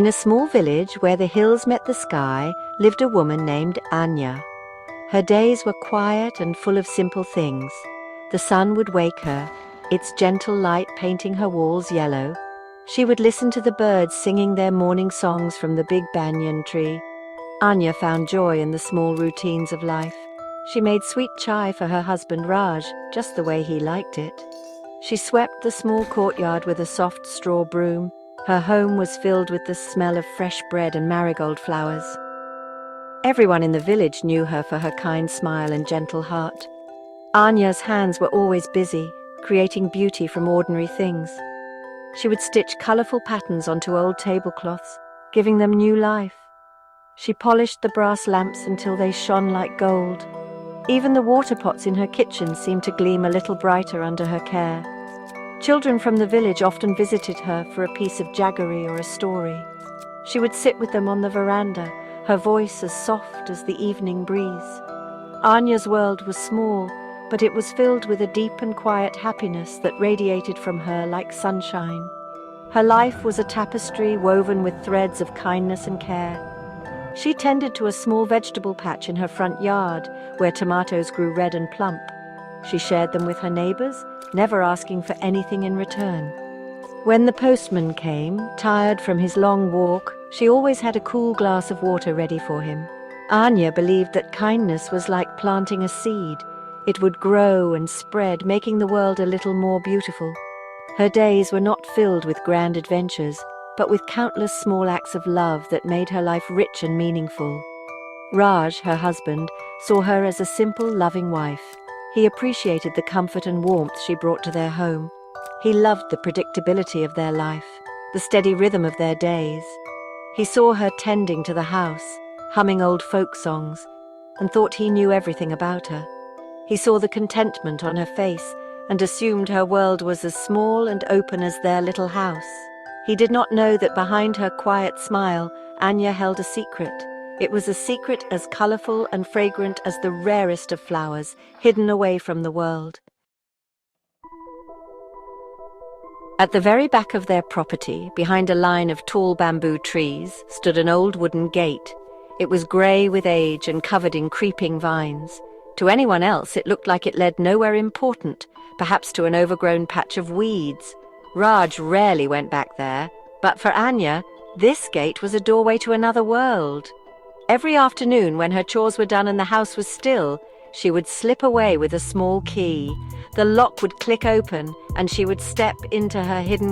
In a small village where the hills met the sky lived a woman named Anya. Her days were quiet and full of simple things. The sun would wake her, its gentle light painting her walls yellow. She would listen to the birds singing their morning songs from the big banyan tree. Anya found joy in the small routines of life. She made sweet chai for her husband Raj, just the way he liked it. She swept the small courtyard with a soft straw broom. Her home was filled with the smell of fresh bread and marigold flowers. Everyone in the village knew her for her kind smile and gentle heart. Anya's hands were always busy, creating beauty from ordinary things. She would stitch colourful patterns onto old tablecloths, giving them new life. She polished the brass lamps until they shone like gold. Even the water pots in her kitchen seemed to gleam a little brighter under her care. Children from the village often visited her for a piece of jaggery or a story. She would sit with them on the veranda, her voice as soft as the evening breeze. Anya's world was small, but it was filled with a deep and quiet happiness that radiated from her like sunshine. Her life was a tapestry woven with threads of kindness and care. She tended to a small vegetable patch in her front yard, where tomatoes grew red and plump. She shared them with her neighbors, never asking for anything in return. When the postman came, tired from his long walk, she always had a cool glass of water ready for him. Anya believed that kindness was like planting a seed. It would grow and spread, making the world a little more beautiful. Her days were not filled with grand adventures, but with countless small acts of love that made her life rich and meaningful. Raj, her husband, saw her as a simple, loving wife. He appreciated the comfort and warmth she brought to their home. He loved the predictability of their life, the steady rhythm of their days. He saw her tending to the house, humming old folk songs, and thought he knew everything about her. He saw the contentment on her face and assumed her world was as small and open as their little house. He did not know that behind her quiet smile, Anya held a secret. It was a secret as colorful and fragrant as the rarest of flowers, hidden away from the world. At the very back of their property, behind a line of tall bamboo trees, stood an old wooden gate. It was grey with age and covered in creeping vines. To anyone else, it looked like it led nowhere important, perhaps to an overgrown patch of weeds. Raj rarely went back there, but for Anya, this gate was a doorway to another world. Every afternoon, when her chores were done and the house was still, she would slip away with a small key. The lock would click open, and she would step into her hidden